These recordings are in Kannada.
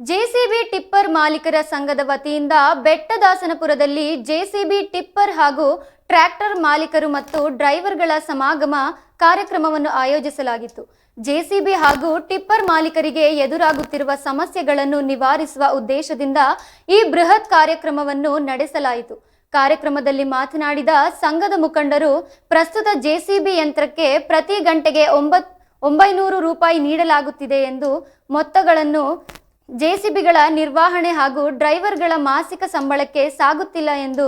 ಜೆಸಿಬಿ ಟಿಪ್ಪರ್ ಮಾಲೀಕರ ಸಂಘದ ವತಿಯಿಂದ ಬೆಟ್ಟದಾಸನಪುರದಲ್ಲಿ ಜೆಸಿಬಿ ಟಿಪ್ಪರ್ ಹಾಗೂ ಟ್ರ್ಯಾಕ್ಟರ್ ಮಾಲೀಕರು ಮತ್ತು ಡ್ರೈವರ್ಗಳ ಸಮಾಗಮ ಕಾರ್ಯಕ್ರಮವನ್ನು ಆಯೋಜಿಸಲಾಗಿತ್ತು. ಜೆಸಿಬಿ ಹಾಗೂ ಟಿಪ್ಪರ್ ಮಾಲೀಕರಿಗೆ ಎದುರಾಗುತ್ತಿರುವ ಸಮಸ್ಯೆಗಳನ್ನು ನಿವಾರಿಸುವ ಉದ್ದೇಶದಿಂದ ಈ ಬೃಹತ್ ಕಾರ್ಯಕ್ರಮವನ್ನು ನಡೆಸಲಾಯಿತು. ಕಾರ್ಯಕ್ರಮದಲ್ಲಿ ಮಾತನಾಡಿದ ಸಂಘದ ಮುಖಂಡರು, ಪ್ರಸ್ತುತ ಜೆಸಿಬಿ ಯಂತ್ರಕ್ಕೆ ಪ್ರತಿ ಗಂಟೆಗೆ 900 ರೂಪಾಯಿ ನೀಡಲಾಗುತ್ತಿದೆ ಎಂದು ಮೊತ್ತಗಳನ್ನು ಜೆಸಿಬಿಗಳ ನಿರ್ವಹಣೆ ಹಾಗೂ ಡ್ರೈವರ್ಗಳ ಮಾಸಿಕ ಸಂಬಳಕ್ಕೆ ಸಾಗುತ್ತಿಲ್ಲ ಎಂದು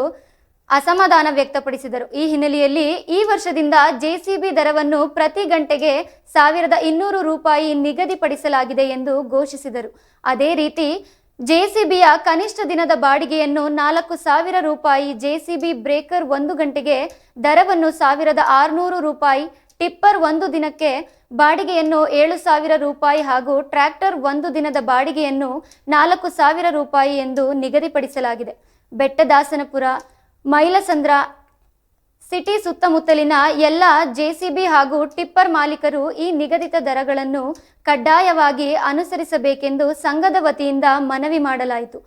ಅಸಮಾಧಾನ ವ್ಯಕ್ತಪಡಿಸಿದರು. ಈ ಹಿನ್ನೆಲೆಯಲ್ಲಿ ಈ ವರ್ಷದಿಂದ ಜೆಸಿಬಿ ದರವನ್ನು ಪ್ರತಿ ಗಂಟೆಗೆ 1200 ರೂಪಾಯಿ ನಿಗದಿಪಡಿಸಲಾಗಿದೆ ಎಂದು ಘೋಷಿಸಿದರು. ಅದೇ ರೀತಿ ಜೆಸಿಬಿಯ ಕನಿಷ್ಠ ದಿನದ ಬಾಡಿಗೆಯನ್ನು 4000 ರೂಪಾಯಿ, ಜೆಸಿಬಿ ಬ್ರೇಕರ್ 1 ಗಂಟೆಗೆ ದರವನ್ನು 1600 ರೂಪಾಯಿ, ಟಿಪ್ಪರ್ 1 ದಿನಕ್ಕೆ ಬಾಡಿಗೆಯನ್ನು 7000 ರೂಪಾಯಿ ಹಾಗೂ ಟ್ರ್ಯಾಕ್ಟರ್ 1 ದಿನದ ಬಾಡಿಗೆಯನ್ನು 4000 ರೂಪಾಯಿ ಎಂದು ನಿಗದಿಪಡಿಸಲಾಗಿದೆ. ಬೆಟ್ಟದಾಸನಪುರ, ಮೈಲಸಂದ್ರ ಸಿಟಿ ಸುತ್ತಮುತ್ತಲಿನ ಎಲ್ಲ ಜೆಸಿಬಿ ಹಾಗೂ ಟಿಪ್ಪರ್ ಮಾಲೀಕರು ಈ ನಿಗದಿತ ದರಗಳನ್ನು ಕಡ್ಡಾಯವಾಗಿ ಅನುಸರಿಸಬೇಕೆಂದು ಸಂಘದ ವತಿಯಿಂದ ಮನವಿ ಮಾಡಲಾಯಿತು.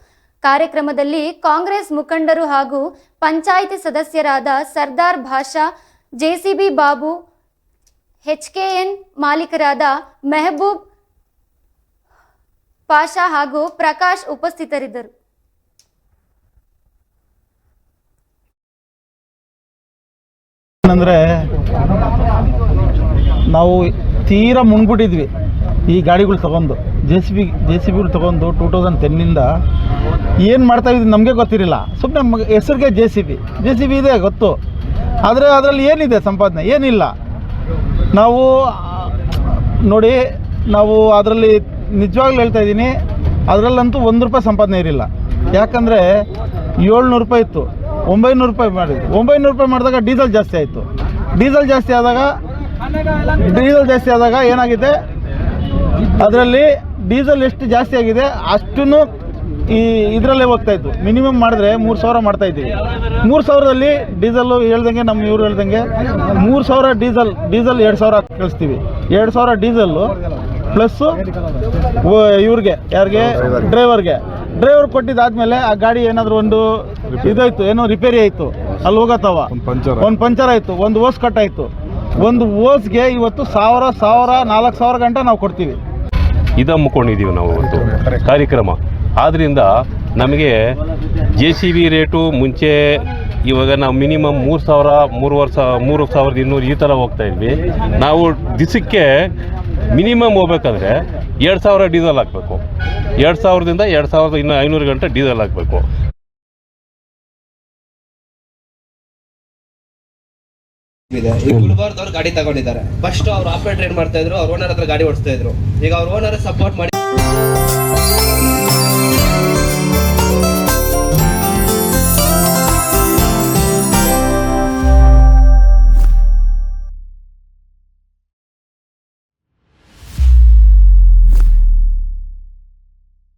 ಕಾರ್ಯಕ್ರಮದಲ್ಲಿ ಕಾಂಗ್ರೆಸ್ ಮುಖಂಡರು ಹಾಗೂ ಪಂಚಾಯಿತಿ ಸದಸ್ಯರಾದ ಸರ್ದಾರ್ ಭಾಷಾ, ಜೆಸಿಬಿ ಬಾಬು, HKN ಮಾಲೀಕರಾದ ಮೆಹಬೂಬ್ ಪಾಷಾ ಹಾಗೂ ಪ್ರಕಾಶ್ ಉಪಸ್ಥಿತರಿದ್ದರು. ಅಂದರೆ ನಾವು ತೀರಾ ಮುನ್ಬಿಟ್ಟಿದ್ವಿ ಈ ಗಾಡಿಗಳು ತಗೊಂಡು, ಜೆ ಸಿ ಬಿಗಳು ತಗೊಂಡು 2010ನಿಂದ ಏನು ಮಾಡ್ತಾಯಿದ್ವಿ ನಮಗೆ ಗೊತ್ತಿರಲಿಲ್ಲ. ಸುಮ್ಮನೆ ಹೆಸರಿಗೆ ಜೆ ಸಿ ಬಿ ಇದೆ ಗೊತ್ತು, ಆದರೆ ಅದರಲ್ಲಿ ಏನಿದೆ ಸಂಪಾದನೆ? ಏನಿಲ್ಲ. ನಾವು ನೋಡಿ, ನಾವು ಅದರಲ್ಲಿ ನಿಜವಾಗ್ಲೂ ಹೇಳ್ತಾ ಇದ್ದೀನಿ, ಅದರಲ್ಲಂತೂ 1 ರೂಪಾಯಿ ಸಂಪಾದನೆ ಇರಲಿಲ್ಲ. ಯಾಕಂದರೆ 700 ರೂಪಾಯಿ ಇತ್ತು, 900 ರೂಪಾಯಿ ಮಾಡಿದ್ವಿ. 900 ರೂಪಾಯಿ ಮಾಡಿದಾಗ ಡೀಸೆಲ್ ಜಾಸ್ತಿ ಆಯಿತು. ಡೀಸೆಲ್ ಜಾಸ್ತಿ ಆದಾಗ ಏನಾಗಿದೆ, ಅದರಲ್ಲಿ ಡೀಸೆಲ್ ಎಷ್ಟು ಜಾಸ್ತಿ ಆಗಿದೆ ಅಷ್ಟೂ ಇದರಲ್ಲೇ ಹೋಗ್ತಾಯಿತ್ತು. ಮಿನಿಮಮ್ ಮಾಡಿದ್ರೆ 3000 ಮಾಡ್ತಾಯಿದ್ದೀವಿ. 3000ದಲ್ಲಿ ಡೀಸೆಲ್ಲು ಹೇಳ್ದಂಗೆ, ನಮ್ಮ ಇವರು ಹೇಳ್ದಂಗೆ 3000 ಡೀಸೆಲ್ 2000 ಕಳಿಸ್ತೀವಿ. 2000 ಡೀಸೆಲ್ಲು ಪ್ಲಸ್ಸು ಇವ್ರಿಗೆ, ಯಾರಿಗೆ? ಡ್ರೈವರ್ ಕೊಟ್ಟಿದ್ದಾದಮೇಲೆ ಆ ಗಾಡಿ ಏನಾದರೂ ಒಂದು ಇದಾಯಿತು, ಏನೋ ರಿಪೇರಿ ಆಯಿತು, ಅಲ್ಲಿ ಹೋಗತ್ತವ ಒಂದು ಪಂಚರ್ ಆಯಿತು, ಒಂದು ಓಸ್ ಕಟ್ಟಾಯಿತು. ಒಂದು ಓಸ್ಗೆ ಇವತ್ತು 4000 ಗಂಟ ನಾವು ಕೊಡ್ತೀವಿ. ಹಮ್ಮಿಕೊಂಡಿದ್ದೀವಿ ನಾವು ಇವತ್ತು ಕಾರ್ಯಕ್ರಮ. ಆದ್ದರಿಂದ ನಮಗೆ ಜೆಸಿಬಿ ರೇಟು ಮುಂಚೆ, ಇವಾಗ ನಾವು ಮಿನಿಮಮ್ 3200 ಈ ಥರ ಹೋಗ್ತಾ ಇದ್ವಿ. ನಾವು ದಿವಸಕ್ಕೆ ಮಿನಿಮಮ್ ಹೋಗ್ಬೇಕಂದ್ರೆ 2000 ಡೀಸೆಲ್ ಹಾಕಬೇಕು. 2000ದಿಂದ 2500 ಗಂಟೆ ಡೀಸೆಲ್ ಹಾಕಬೇಕು. ಈಗ ಗುಲ್ಬರ್ಗದವ್ರು ಗಾಡಿ ತಗೊಂಡಿದ್ದಾರೆ. ಫಸ್ಟ್ ಅವ್ರು ಆಪರೇಟರ್ ಏನ್ ಮಾಡ್ತಾ ಇದ್ರು, ಅವ್ರ ಓನರ್ ಹತ್ರ ಗಾಡಿ ಓಡಿಸ್ತಾ ಇದ್ರು. ಈಗ ಅವ್ರ ಓನರ್ ಸಪೋರ್ಟ್ ಮಾಡಿ